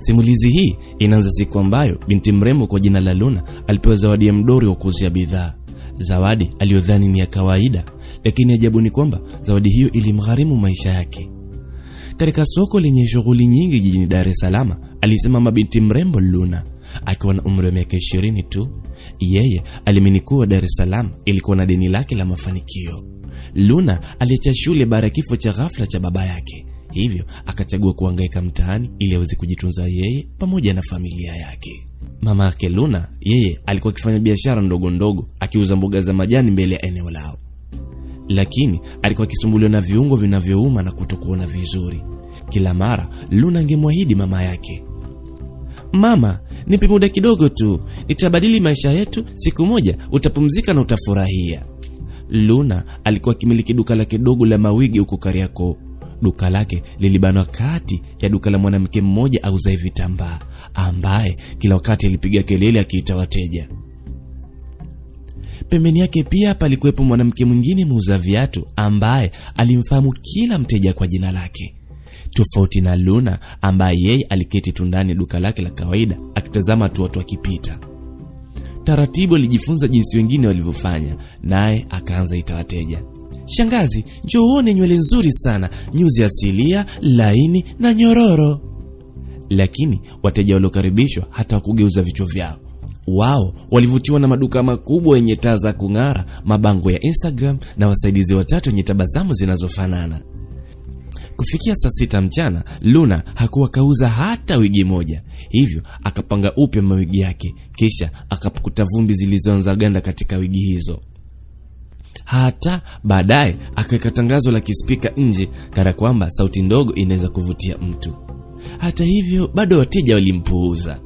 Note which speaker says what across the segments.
Speaker 1: Simulizi hii inaanza siku ambayo binti mrembo kwa jina la Luna alipewa zawadi ya mdori wa kuuzia bidhaa. Zawadi aliyodhani ni ya kawaida, lakini ajabu ni kwamba zawadi hiyo ilimgharimu maisha yake. Katika soko lenye shughuli nyingi jijini Dar es Salaam, alisimama binti mrembo Luna akiwa na umri wa miaka 20 tu. Yeye aliamini kuwa Dar es Salaam ilikuwa na deni lake la mafanikio. Luna aliacha shule baada ya kifo cha ghafla cha baba yake. Hivyo akachagua kuhangaika mtaani ili aweze kujitunza yeye pamoja na familia yake. Mama yake Luna, yeye alikuwa akifanya biashara ndogo ndogo akiuza mboga za majani mbele ya eneo lao. Lakini alikuwa akisumbuliwa na viungo vinavyouma na kutokuona vizuri. Kila mara Luna angemwahidi mama yake, "Mama, nipe muda kidogo tu, nitabadili maisha yetu, siku moja utapumzika na utafurahia." Luna alikuwa akimiliki duka lake dogo la mawigi huko Kariakoo. Duka lake lilibanwa kati ya duka la mwanamke mmoja auzaye vitambaa, ambaye kila wakati alipiga kelele akiita wateja. Pembeni yake pia palikuwepo mwanamke mwingine muuza viatu ambaye alimfahamu kila mteja kwa jina lake. Tofauti na Luna ambaye yeye aliketi tu ndani duka lake la kawaida akitazama tu watu wakipita. Taratibu alijifunza jinsi wengine walivyofanya, naye akaanza ita wateja, "Shangazi, njoo uone nywele nzuri sana, nyuzi asilia, laini na nyororo." Lakini wateja waliokaribishwa hata wakugeuza vichwa vyao. Wao walivutiwa na maduka makubwa yenye taa za kung'ara, mabango ya Instagram na wasaidizi watatu wenye tabasamu zinazofanana. Kufikia saa 6 mchana, Luna hakuwa kauza hata wigi moja. Hivyo akapanga upya mawigi yake, kisha akapukuta vumbi zilizoanza ganda katika wigi hizo. Hata baadaye akaweka tangazo la kispika nje kana kwamba sauti ndogo inaweza kuvutia mtu. Hata hivyo bado wateja walimpuuza.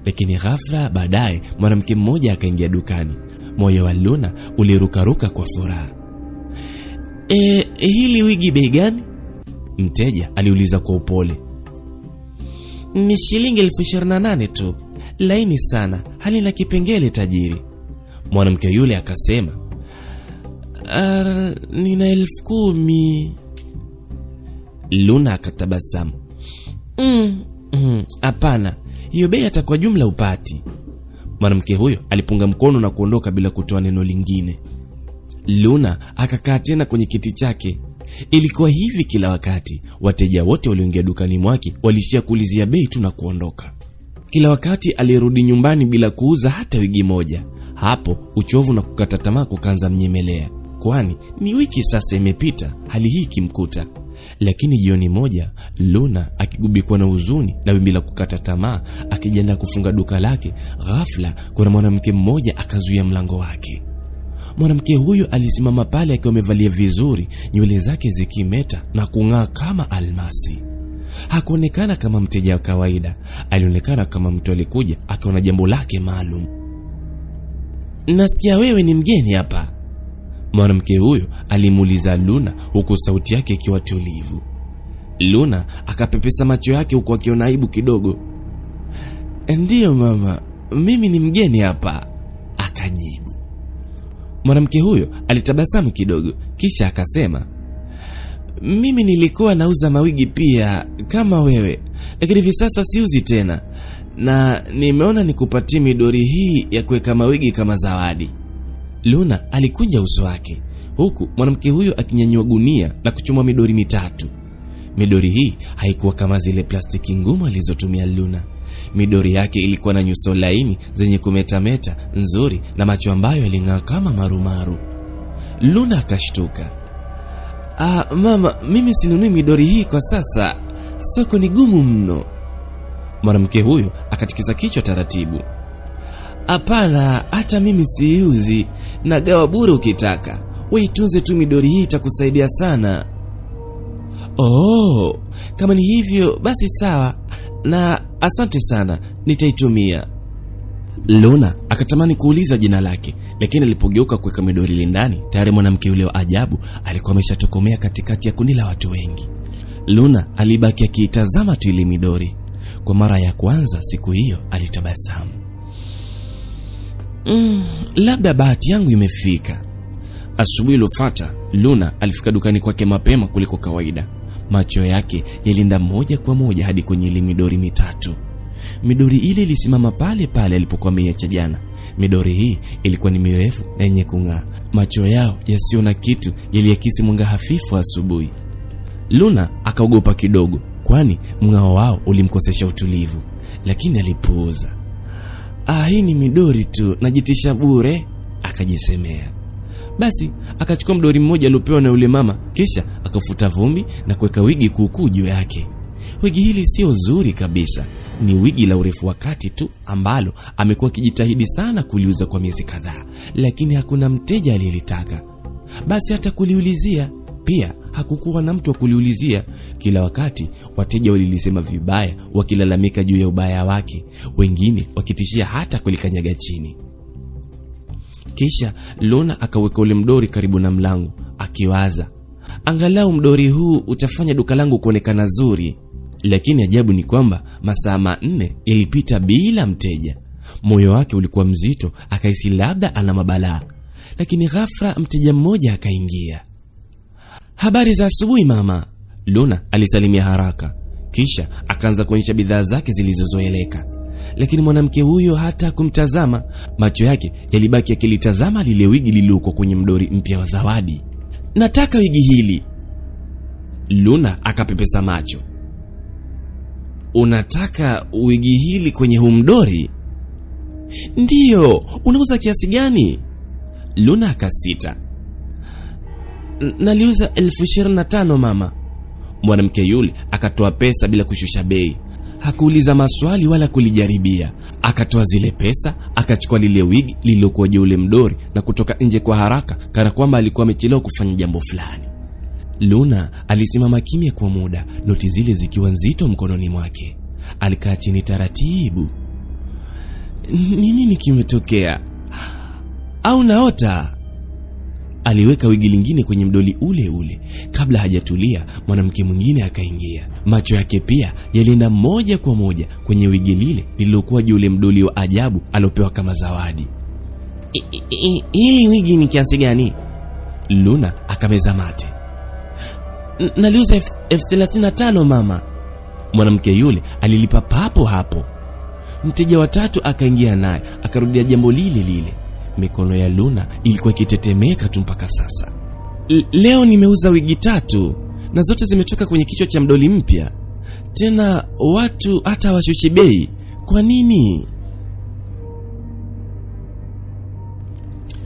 Speaker 1: Lakini ghafla baadaye mwanamke mmoja akaingia dukani. Moyo wa Luna ulirukaruka kwa furaha. Hili wigi bei gani?" Mteja aliuliza kwa upole. "Ni shilingi 28,000 tu. Laini sana, halina kipengele tajiri." Mwanamke yule akasema, "Nina 10,000. Luna akatabasamu. Hapana, hiyo bei hata kwa jumla upati." Mwanamke huyo alipunga mkono na kuondoka bila kutoa neno lingine. Luna akakaa tena kwenye kiti chake. Ilikuwa hivi kila wakati. Wateja wote walioingia dukani mwake walishia kuulizia bei tu na kuondoka. Kila wakati alirudi nyumbani bila kuuza hata wigi moja. Hapo uchovu na kukata tamaa kukaanza mnyemelea, kwani ni wiki sasa imepita hali hii kimkuta. Lakini jioni moja, Luna akigubikwa na huzuni na wimbi la kukata tamaa, akijiandaa kufunga duka lake, ghafla kuna mwanamke mmoja akazuia mlango wake. Mwanamke huyo alisimama pale akiwa amevalia vizuri, nywele zake zikimeta na kung'aa kama almasi. Hakuonekana kama mteja wa kawaida, alionekana kama mtu alikuja akiwa na jambo lake maalum. "Nasikia wewe ni mgeni hapa?" Mwanamke huyo alimuuliza Luna huku sauti yake ikiwa tulivu. Luna akapepesa macho yake huku akiona aibu kidogo. "Ndiyo mama, mimi ni mgeni hapa," akajibu. Mwanamke huyo alitabasamu kidogo kisha akasema, "Mimi nilikuwa nauza mawigi pia kama wewe, lakini hivi sasa siuzi tena, na nimeona nikupatie midori hii ya kuweka mawigi kama zawadi." Luna alikunja uso wake huku mwanamke huyo akinyanyua gunia la kuchuma midori 3. Midori hii haikuwa kama zile plastiki ngumu alizotumia Luna. Midori yake ilikuwa na nyuso laini zenye kumetameta nzuri na macho ambayo yaling'aa kama marumaru. Luna akashtuka. Mama, mimi sinunui midori hii kwa sasa, soko ni gumu mno." Mwanamke huyo akatikiza kichwa taratibu. "Hapana, hata mimi siiuzi, nagawa bure ukitaka. Wewe itunze tu midori hii, itakusaidia sana." "Oh, kama ni hivyo basi sawa, na asante sana, nitaitumia." Luna akatamani kuuliza jina lake, lakini alipogeuka kuweka midori lindani, tayari mwanamke yule wa ajabu alikuwa ameshatokomea katikati ya kundi la watu wengi. Luna alibaki akiitazama tu ile midori. Kwa mara ya kwanza siku hiyo alitabasamu. Labda bahati yangu imefika." Asubuhi iliyofuata, Luna alifika dukani kwake mapema kuliko kawaida. Macho yake yalinda moja kwa moja hadi kwenye ile midori 3. Midori ile ilisimama pale pale alipokuwa ameiacha jana. Midori hii ilikuwa ni mirefu na yenye kung'aa. Macho yao yasio na kitu yaliakisi mwanga hafifu asubuhi. Luna akaogopa kidogo, kwani mng'ao wao ulimkosesha utulivu, lakini alipuuza. Hii ni midori tu, najitisha bure, akajisemea. Basi akachukua mdori mmoja aliopewa na yule mama, kisha akafuta vumbi na kuweka wigi kuukuu juu yake. Wigi hili sio zuri kabisa, ni wigi la urefu wa kati tu ambalo amekuwa akijitahidi sana kuliuza kwa miezi kadhaa, lakini hakuna mteja aliyelitaka. Basi hata kuliulizia pia hakukuwa na mtu wa kuliulizia. Kila wakati wateja walilisema vibaya, wakilalamika juu ya ubaya wake, wengine wakitishia hata kulikanyaga chini. Kisha Luna akaweka ule mdori karibu na mlango, akiwaza, angalau mdori huu utafanya duka langu kuonekana zuri. Lakini ajabu ni kwamba masaa 4 yalipita bila mteja. Moyo wake ulikuwa mzito, akahisi labda ana mabalaa. Lakini ghafla mteja mmoja akaingia. Habari za asubuhi mama, Luna alisalimia haraka. Kisha akaanza kuonyesha bidhaa zake zilizozoeleka. Lakini mwanamke huyo hata kumtazama, macho yake yalibaki yakilitazama lile wigi lililokuwa kwenye mdori mpya wa zawadi. Nataka wigi hili. Luna akapepesa macho. Unataka wigi hili kwenye huu mdori? Ndiyo, unauza kiasi gani? Luna akasita. Naliuza 25,000 mama. Mwanamke yule akatoa pesa bila kushusha bei. Hakuuliza maswali wala kulijaribia. Akatoa zile pesa, akachukua lile wigi lililokuwa juu ule mdori na kutoka nje kwa haraka, kana kwamba alikuwa amechelewa kufanya jambo fulani. Luna alisimama kimya kwa muda, noti zile zikiwa nzito mkononi mwake. Alikaa chini taratibu. Nini kimetokea? Au naota? Aliweka wigi lingine kwenye mdoli ule ule. Kabla hajatulia, mwanamke mwingine akaingia. Macho yake pia yalienda moja kwa moja kwenye wigi lile lililokuwa juu ule mdoli wa ajabu aliopewa kama zawadi. Hili wigi ni kiasi gani? Luna akameza mate. Naliuza 35,000 mama. Mwanamke yule alilipa papo hapo. Mteja wa tatu akaingia naye, akarudia jambo lile lile. Mikono ya Luna ilikuwa ikitetemeka tu mpaka sasa. Leo nimeuza wigi 3 na zote zimetoka kwenye kichwa cha mdoli mpya. Tena watu hata washushi bei. Kwa nini?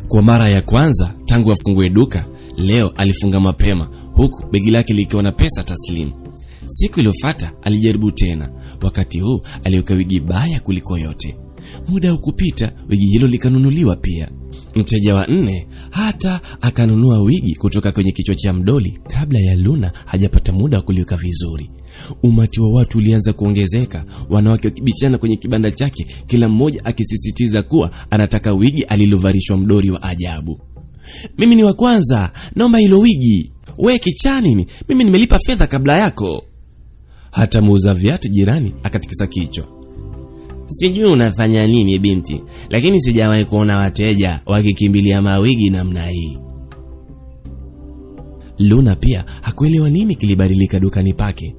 Speaker 1: Kwa mara ya kwanza tangu afungue duka, leo alifunga mapema, huku begi lake likiwa na pesa taslimu. Siku iliyofuata alijaribu tena. Wakati huu aliweka wigi baya kuliko yote. Muda ukupita, wigi hilo likanunuliwa pia. Mteja wa 4 hata akanunua wigi kutoka kwenye kichwa cha mdoli kabla ya Luna hajapata muda wa kuliweka vizuri. Umati wa watu ulianza kuongezeka, wanawake wakibishana kwenye kibanda chake, kila mmoja akisisitiza kuwa anataka wigi alilovarishwa mdori wa ajabu. Mimi ni wa kwanza, naomba hilo wigi. Wewe kichani, mimi nimelipa fedha kabla yako. Hata muuza viatu jirani akatikisa kichwa. Sijui unafanya nini binti, lakini sijawahi kuona wateja wakikimbilia mawigi namna hii. Luna pia hakuelewa nini kilibadilika dukani pake.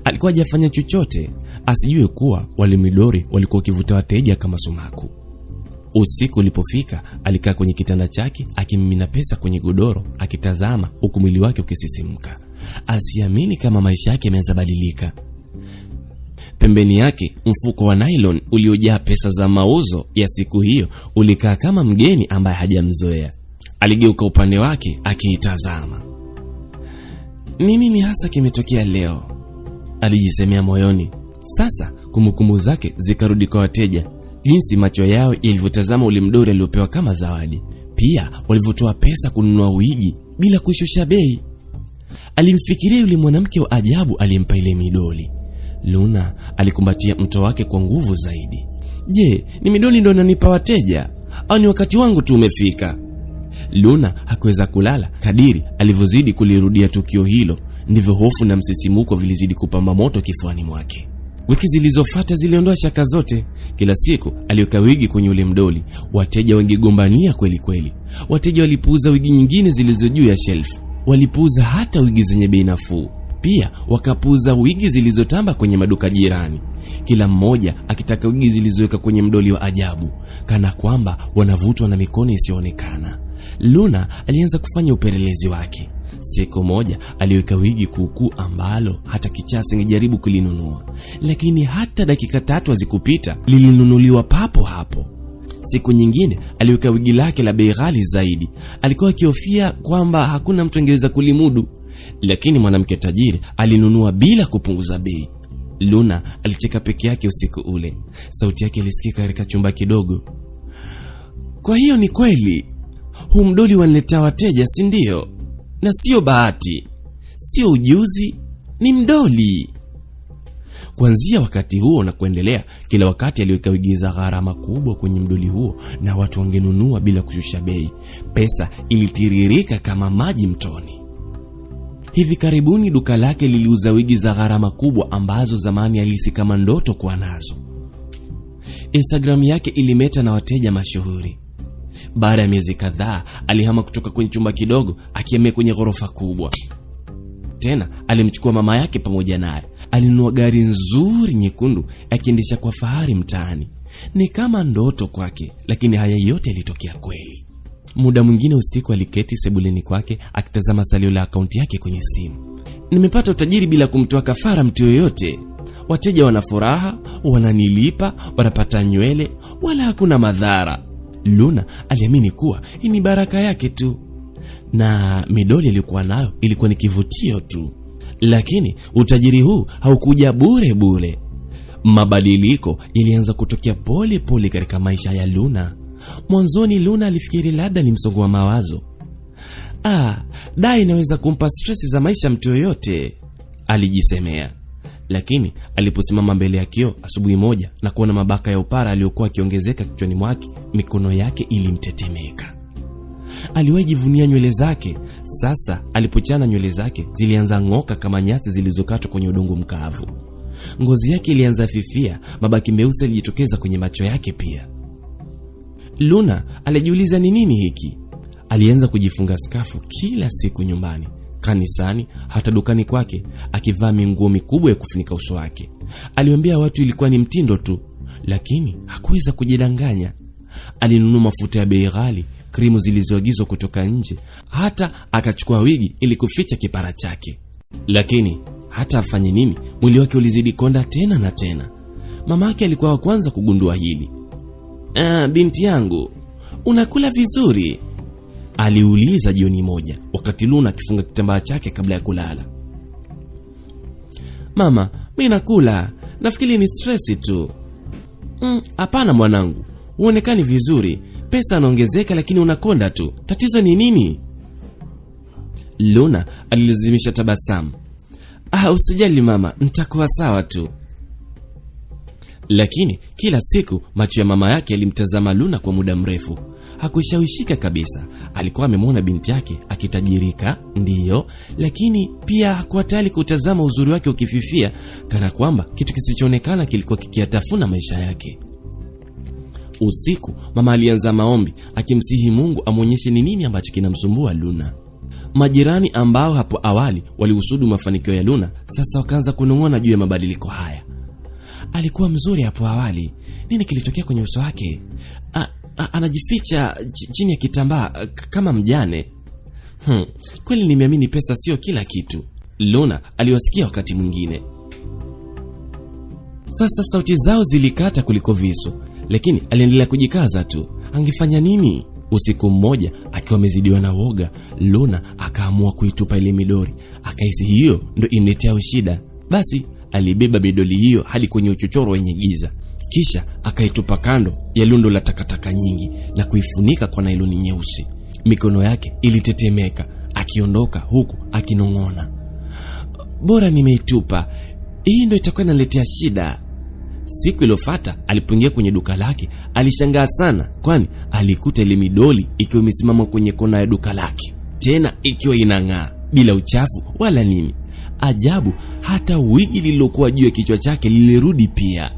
Speaker 1: Alikuwa hajafanya chochote, asijue kuwa wale midori walikuwa wakivuta wateja kama sumaku. Usiku ulipofika, alikaa kwenye kitanda chake akimimina pesa kwenye godoro, akitazama huku mwili wake ukisisimka. Asiamini kama maisha yake yameanza badilika. Pembeni yake mfuko wa nylon uliojaa pesa za mauzo ya siku hiyo ulikaa kama mgeni ambaye hajamzoea. Aligeuka upande wake akiitazama. Nini hasa kimetokea leo? Alijisemea moyoni. Sasa kumbukumbu zake zikarudi kwa wateja, jinsi macho yao yalivyotazama ule mdori aliopewa kama zawadi. Pia walivyotoa pesa kununua wigi bila kushusha bei. Alimfikiria yule mwanamke wa ajabu aliyempa ile midoli. Luna alikumbatia mto wake kwa nguvu zaidi. Je, ni midoli ndo inanipa wateja au ni wakati wangu tu umefika? Luna hakuweza kulala. Kadiri alivyozidi kulirudia tukio hilo, ndivyo hofu na msisimuko vilizidi kupamba moto kifuani mwake. Wiki zilizofuata ziliondoa shaka zote. Kila siku aliweka wigi kwenye ule mdoli. Wateja wengigombania kweli kweli. Wateja walipuuza wigi nyingine zilizo juu ya shelf. Walipuuza hata wigi zenye bei nafuu. Pia wakapuuza wigi zilizotamba kwenye maduka jirani. kila mmoja akitaka wigi zilizoweka kwenye mdoli wa ajabu, kana kwamba wanavutwa na mikono isiyoonekana. Luna alianza kufanya upelelezi wake. Siku moja aliweka wigi kuukuu ambalo hata kichaa singejaribu kulinunua, lakini hata dakika 3 hazikupita lilinunuliwa papo hapo. Siku nyingine aliweka wigi lake la bei ghali zaidi. Alikuwa akihofia kwamba hakuna mtu angeweza kulimudu, lakini mwanamke tajiri alinunua bila kupunguza bei. Luna alicheka peke yake usiku ule. Sauti yake ilisikika katika chumba kidogo. Kwa hiyo ni kweli, huu mdoli wanileta wateja, si ndio? Na sio bahati, sio ujuzi, ni mdoli. Kuanzia wakati huo na kuendelea, kila wakati aliweka wigi za gharama kubwa kwenye mdoli huo na watu wangenunua bila kushusha bei. Pesa ilitiririka kama maji mtoni. Hivi karibuni duka lake liliuza wigi za gharama kubwa ambazo zamani alihisi kama ndoto kuwa nazo. Instagram yake ilimeta na wateja mashuhuri. Baada ya miezi kadhaa, alihama kutoka kwenye chumba kidogo akihamia kwenye ghorofa kubwa. Tena alimchukua mama yake pamoja naye. Alinunua gari nzuri nyekundu akiendesha kwa fahari mtaani. Ni kama ndoto kwake, lakini haya yote yalitokea kweli. Muda mwingine usiku aliketi sebuleni kwake akitazama salio la akaunti yake kwenye simu. Nimepata utajiri bila kumtoa kafara mtu yoyote. Wateja wana furaha, wananilipa, wanapata nywele, wala hakuna madhara. Luna aliamini kuwa hii ni baraka yake tu, na midoli aliyokuwa nayo ilikuwa ni kivutio tu. Lakini utajiri huu haukuja bure bure. Mabadiliko ilianza kutokea pole pole katika maisha ya Luna. Mwanzoni Luna alifikiri labda ni msongo wa mawazo. Dai inaweza kumpa stress za maisha mtu yoyote, alijisemea. Lakini aliposimama mbele ya kioo asubuhi moja na kuona mabaka ya upara aliyokuwa akiongezeka kichwani mwake, mikono yake ilimtetemeka. Aliwahi jivunia nywele zake. Sasa alipochana nywele zake zilianza ng'oka kama nyasi zilizokatwa kwenye udongo mkavu. Ngozi yake ilianza fifia, mabaki meusi yalijitokeza kwenye macho yake pia. Luna alijiuliza ni nini hiki. Alianza kujifunga skafu kila siku nyumbani, kanisani, hata dukani kwake, akivaa minguo mikubwa ya kufunika uso wake. Aliwaambia watu ilikuwa ni mtindo tu, lakini hakuweza kujidanganya. Alinunua mafuta ya bei ghali, krimu zilizoagizwa kutoka nje, hata akachukua wigi ili kuficha kipara chake. Lakini hata afanye nini, mwili wake ulizidi konda tena na tena. Mama yake alikuwa wa kwanza kugundua hili. Binti yangu, unakula vizuri?" aliuliza jioni moja wakati Luna akifunga kitambaa chake kabla ya kulala. "Mama, mimi nakula, nafikiri ni stress tu." "Hapana mwanangu, huonekani vizuri. Pesa anaongezeka lakini unakonda tu. Tatizo ni nini?" Luna alilazimisha tabasamu. "Usijali mama, nitakuwa sawa tu." Lakini kila siku macho ya mama yake yalimtazama Luna kwa muda mrefu. Hakushawishika kabisa. Alikuwa amemwona binti yake akitajirika, ndiyo, lakini pia hakuwa tayari kutazama uzuri wake ukififia, kana kwamba kitu kisichoonekana kilikuwa kikiatafuna maisha yake. Usiku mama alianza maombi akimsihi Mungu amuonyeshe ni nini ambacho kinamsumbua Luna. Majirani ambao hapo awali walihusudu mafanikio ya Luna sasa wakaanza kunong'ona juu ya mabadiliko haya. Alikuwa mzuri hapo awali, nini kilitokea kwenye uso wake? Anajificha chini ya kitambaa kama mjane. Kweli nimeamini pesa sio kila kitu, Luna aliwasikia wakati mwingine. Sasa sauti zao zilikata kuliko visu, lakini aliendelea kujikaza tu. Angefanya nini? Usiku mmoja akiwa amezidiwa na woga, Luna akaamua kuitupa ile midori. Akahisi hiyo ndio imletea shida. Basi alibeba midoli hiyo hadi kwenye uchochoro wenye giza, kisha akaitupa kando ya lundo la takataka nyingi na kuifunika kwa nailoni nyeusi. Mikono yake ilitetemeka akiondoka huku akinong'ona, "Bora nimeitupa, hii ndio itakuwa inaletea shida." Siku iliyofuata alipoingia kwenye duka lake alishangaa sana, kwani alikuta ile midoli ikiwa imesimama kwenye kona ya duka lake, tena ikiwa inang'aa bila uchafu wala nini. Ajabu, hata wigi lililokuwa juu ya kichwa chake lilirudi pia.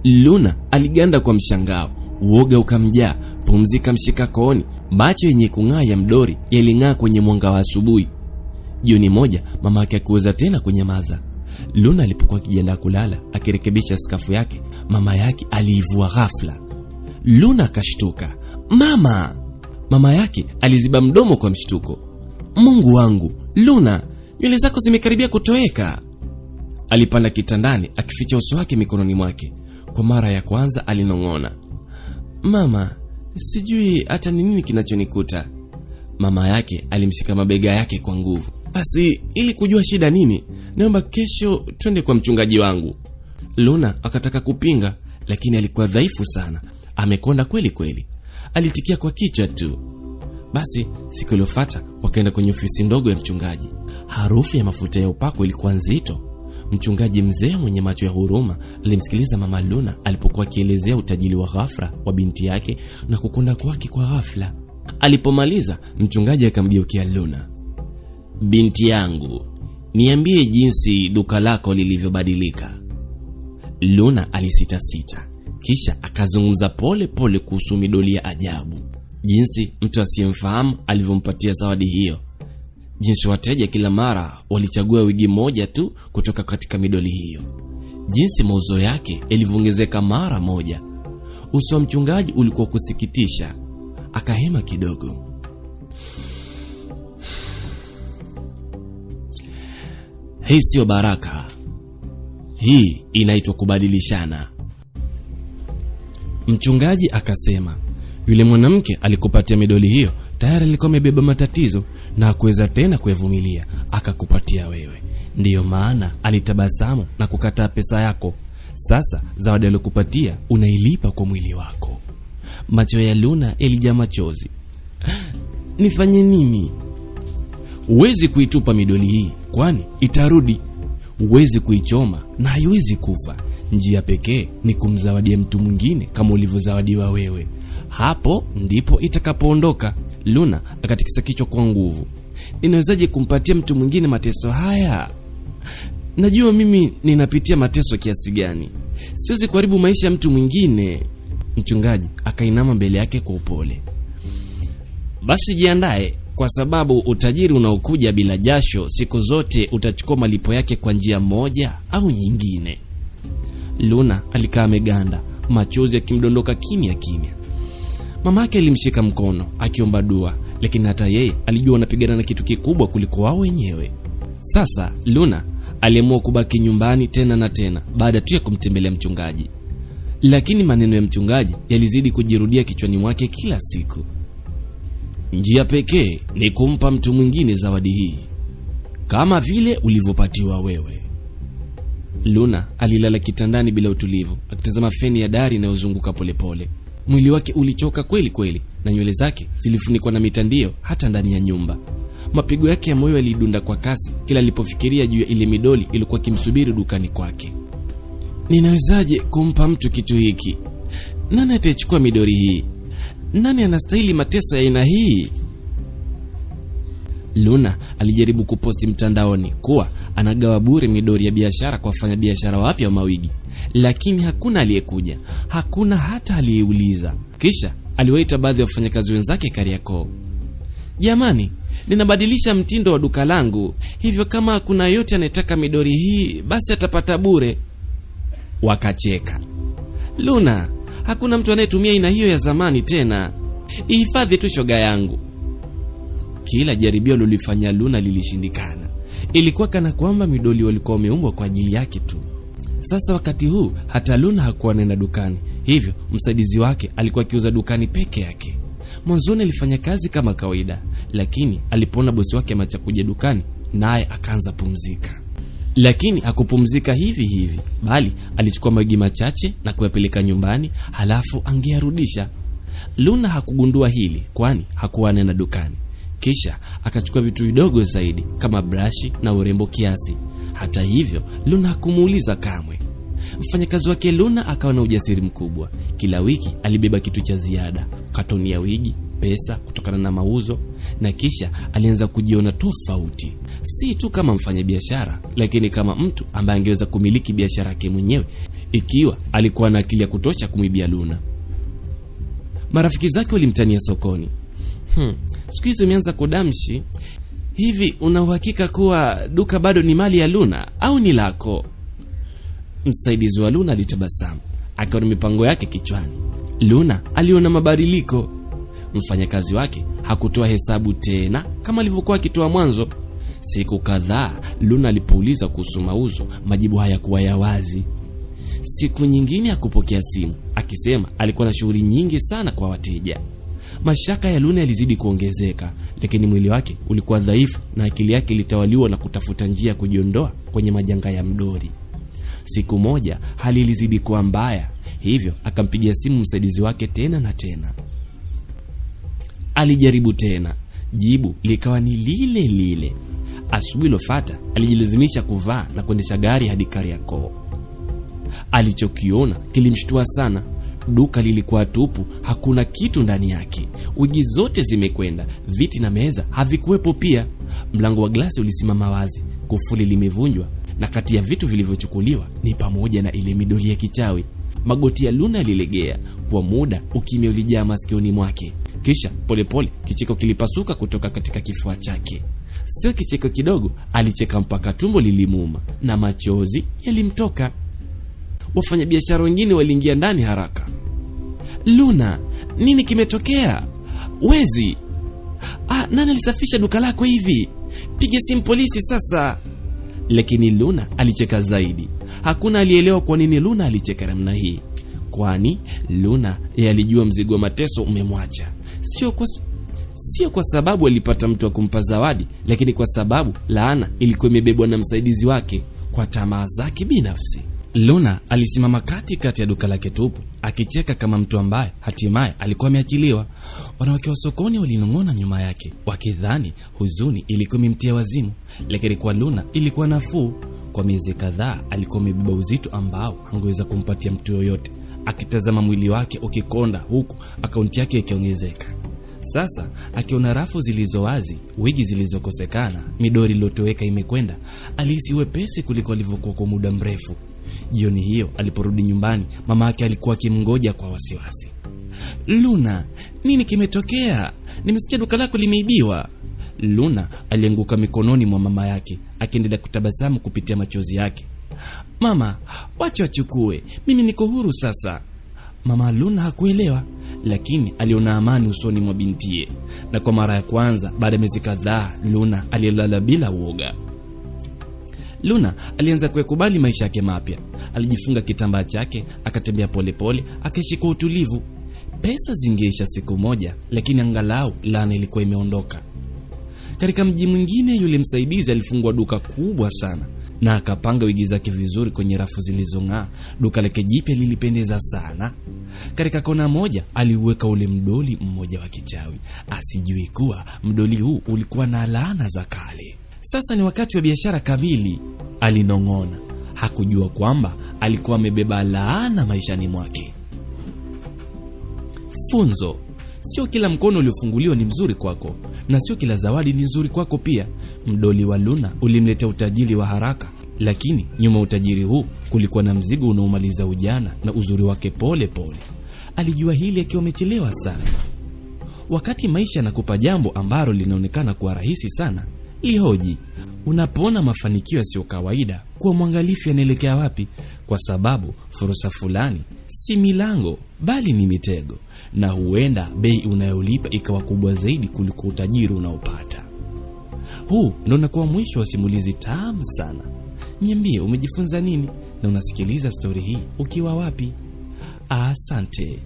Speaker 1: Luna aliganda kwa mshangao, uoga ukamjaa, pumzi ikamshika kooni, macho yenye kung'aa ya mdori yaling'aa kwenye mwanga wa asubuhi. Jioni moja mama yake hakuweza tena kunyamaza. Luna alipokuwa akijiandaa kulala akirekebisha skafu yake, mama yake aliivua ghafla. Luna akashtuka. Mama! Mama yake aliziba mdomo kwa mshtuko. Mungu wangu, Luna, nywele zako zimekaribia kutoweka. Alipanda kitandani akificha uso wake mikononi mwake. Kwa mara ya kwanza alinong'ona. Mama, sijui hata ni nini kinachonikuta. Mama yake alimshika mabega yake kwa nguvu. Basi ili kujua shida nini, naomba kesho twende kwa mchungaji wangu. Luna akataka kupinga, lakini alikuwa dhaifu sana. Amekonda kweli kweli. Alitikia kwa kichwa tu. Basi siku iliyofuata wakaenda kwenye ofisi ndogo ya mchungaji. Harufu ya mafuta ya upako ilikuwa nzito. Mchungaji mzee mwenye macho ya huruma alimsikiliza mama Luna alipokuwa akielezea utajiri wa ghafla wa binti yake na kukonda kwake kwa ghafla. Alipomaliza, mchungaji akamgeukia Luna. Binti yangu, niambie jinsi duka lako lilivyobadilika. Luna alisita, kisha akazungumza pole pole kuhusu midoli ya ajabu. Jinsi mtu asiyemfahamu alivyompatia zawadi hiyo. Jinsi wateja kila mara walichagua wigi moja tu kutoka katika midoli hiyo. Jinsi mauzo yake yalivyoongezeka mara moja. Uso wa mchungaji ulikuwa kusikitisha. Akahema kidogo. Hii sio baraka. Hii inaitwa kubadilishana. Mchungaji akasema, yule mwanamke alikupatia midoli hiyo tayari alikuwa amebeba matatizo na hakuweza tena kuyavumilia, akakupatia wewe. Ndiyo maana alitabasamu na kukataa pesa yako. Sasa zawadi aliyokupatia unailipa kwa mwili wako. Macho ya Luna yalijaa machozi. Nifanye nini? Huwezi kuitupa midoli hii, kwani itarudi. Huwezi kuichoma na haiwezi kufa. Njia pekee ni kumzawadia mtu mwingine kama ulivyozawadiwa wewe. Hapo ndipo itakapoondoka. Luna akatikisa kichwa kwa nguvu. Ninawezaje kumpatia mtu mwingine mateso haya? Najua mimi ninapitia mateso kiasi gani. Siwezi kuharibu maisha ya mtu mwingine. Mchungaji akainama mbele yake kwa upole. Basi jiandae, kwa sababu utajiri unaokuja bila jasho siku zote utachukua malipo yake kwa njia moja au nyingine. Luna alikaa ameganda, machozi yakimdondoka kimya kimya. Mamake alimshika mkono akiomba dua, lakini hata yeye alijua anapigana na kitu kikubwa kuliko wao wenyewe. Sasa Luna aliamua kubaki nyumbani tena na tena baada tu ya kumtembelea mchungaji. Lakini maneno ya mchungaji yalizidi kujirudia kichwani mwake kila siku. Njia pekee ni kumpa mtu mwingine zawadi hii, kama vile ulivyopatiwa wewe. Luna alilala kitandani bila utulivu, akitazama feni ya dari inayozunguka polepole. Mwili wake ulichoka kweli kweli na nywele zake zilifunikwa na mitandio hata ndani ya nyumba. Mapigo yake ya moyo yalidunda kwa kasi kila alipofikiria juu ya ile midoli ilikuwa kimsubiri dukani kwake. Ninawezaje kumpa mtu kitu hiki? Nani atachukua midoli hii? Nani anastahili mateso ya aina hii? Luna alijaribu kuposti mtandaoni kuwa anagawa bure midoli ya biashara kwa wafanya biashara wapya wa mawigi, lakini hakuna aliyekuja, hakuna hata aliyeuliza. Kisha aliwaita baadhi ya wafanyakazi wenzake Kariakoo. Jamani, ninabadilisha mtindo wa duka langu, hivyo kama hakuna yote anayetaka midoli hii basi atapata bure. Wakacheka. Luna, hakuna mtu anayetumia aina hiyo ya zamani tena. Ihifadhi tu shoga yangu. Kila jaribio lilifanya Luna lilishindikana. Ilikuwa kana kwamba midoli walikuwa wameumbwa kwa ajili yake tu. Sasa wakati huu hata Luna hakuwa anaenda dukani, hivyo msaidizi wake alikuwa akiuza dukani peke yake. Mwanzoni alifanya kazi kama kawaida, lakini alipoona bosi wake ameacha kuja dukani, naye akaanza pumzika. Lakini hakupumzika hivi hivi, bali alichukua mawigi machache na kuyapeleka nyumbani, halafu angeyarudisha. Luna hakugundua hili, kwani hakuwa anaenda dukani. Kisha akachukua vitu vidogo zaidi kama brashi na urembo kiasi. Hata hivyo, Luna hakumuuliza kamwe. Mfanyakazi wake Luna akawa na ujasiri mkubwa. Kila wiki alibeba kitu cha ziada, katoni ya wigi, pesa kutokana na mauzo, na kisha alianza kujiona tofauti. Si tu kama mfanyabiashara, lakini kama mtu ambaye angeweza kumiliki biashara yake mwenyewe ikiwa alikuwa na akili ya kutosha kumwibia Luna. Marafiki zake walimtania sokoni. Siku hizo umeanza kudamshi. Hivi una uhakika kuwa duka bado ni mali ya Luna au ni lako? Msaidizi wa Luna alitabasamu, akawa na mipango yake kichwani. Luna aliona mabadiliko. Mfanyakazi wake hakutoa hesabu tena kama alivyokuwa akitoa mwanzo. Siku kadhaa Luna alipouliza kuhusu mauzo, majibu hayakuwa ya wazi. Siku nyingine hakupokea simu, akisema alikuwa na shughuli nyingi sana kwa wateja. Mashaka ya Luna yalizidi kuongezeka, lakini mwili wake ulikuwa dhaifu na akili yake ilitawaliwa na kutafuta njia ya kujiondoa kwenye majanga ya Mdori. Siku moja hali ilizidi kuwa mbaya, hivyo akampigia simu msaidizi wake tena na tena. Alijaribu tena, jibu likawa ni lile lile. Asubuhi iliyofuata alijilazimisha kuvaa na kuendesha gari hadi Kariakoo. Alichokiona kilimshtua sana. Duka lilikuwa tupu, hakuna kitu ndani yake. Wigi zote zimekwenda, viti na meza havikuwepo pia. Mlango wa glasi ulisimama wazi, kufuli limevunjwa, na kati ya vitu vilivyochukuliwa ni pamoja na ile midoli ya kichawi. Magoti ya Luna yalilegea. Kwa muda ukimya ulijaa masikioni mwake. Kisha polepole kicheko kilipasuka kutoka katika kifua chake. Sio kicheko kidogo, alicheka mpaka tumbo lilimuuma na machozi yalimtoka. Wafanyabiashara wengine waliingia ndani haraka. Luna, nini kimetokea? Wezi? Nani alisafisha duka lako hivi? Piga simu polisi sasa. Lakini Luna alicheka zaidi. Hakuna alielewa kwa nini Luna alicheka namna hii. Kwani Luna alijua mzigo wa mateso umemwacha. Sio kwa sababu alipata mtu wa kumpa zawadi, lakini kwa sababu laana ilikuwa imebebwa na msaidizi wake kwa tamaa zake binafsi. Luna alisimama kati ya duka lake tupu, akicheka kama mtu ambaye hatimaye alikuwa ameachiliwa. Wanawake wa sokoni walinong'ona nyuma yake, wakidhani huzuni ilikuwa imemtia wazimu, lakini kwa Luna ilikuwa nafuu. Kwa miezi kadhaa alikuwa amebeba uzito ambao hangeweza kumpatia mtu yoyote, akitazama mwili wake ukikonda huku akaunti yake ikiongezeka. Sasa akiona rafu zilizo wazi, wigi zilizokosekana, midori iliyotoweka imekwenda, alihisi wepesi kuliko alivyokuwa kwa muda mrefu. Jioni hiyo aliporudi nyumbani, mama yake alikuwa akimngoja kwa wasiwasi. Luna, nini kimetokea? Nimesikia duka lako limeibiwa. Luna alianguka mikononi mwa mama yake, akiendelea kutabasamu kupitia machozi yake. Mama, wacha wachukue, mimi niko huru sasa. Mama Luna hakuelewa, lakini aliona amani usoni mwa bintiye. Na kwa mara ya kwanza baada ya miezi kadhaa, Luna alilala bila uoga. Luna alianza kukubali maisha yake mapya. Alijifunga kitambaa chake, akatembea polepole, akaishi kwa utulivu. Pesa zingeisha siku moja, lakini angalau laana ilikuwa imeondoka. Katika mji mwingine, yule msaidizi alifungua duka kubwa sana na akapanga wigi zake vizuri kwenye rafu zilizong'aa. Duka lake jipya lilipendeza sana. Katika kona moja aliuweka ule mdoli mmoja wa kichawi, asijui kuwa mdoli huu ulikuwa na laana za kale. Sasa ni wakati wa biashara kamili, alinong'ona. Hakujua kwamba alikuwa amebeba laana maishani mwake. Funzo: sio kila mkono uliofunguliwa ni mzuri kwako, na sio kila zawadi ni nzuri kwako pia. Mdoli wa Luna ulimletea utajiri wa haraka, lakini nyuma utajiri huu kulikuwa na mzigo unaomaliza ujana na uzuri wake pole pole. Alijua hili akiwa amechelewa sana. Wakati maisha yanakupa jambo ambalo linaonekana kuwa rahisi sana, lihoji. Unapoona mafanikio yasiyo kawaida, kuwa mwangalifu yanaelekea wapi, kwa sababu fursa fulani si milango bali ni mitego, na huenda bei unayolipa ikawa kubwa zaidi kuliko utajiri unaopata. Huu ndio unakuwa mwisho wa simulizi tamu sana. Niambie umejifunza nini na unasikiliza story hii ukiwa wapi? Asante.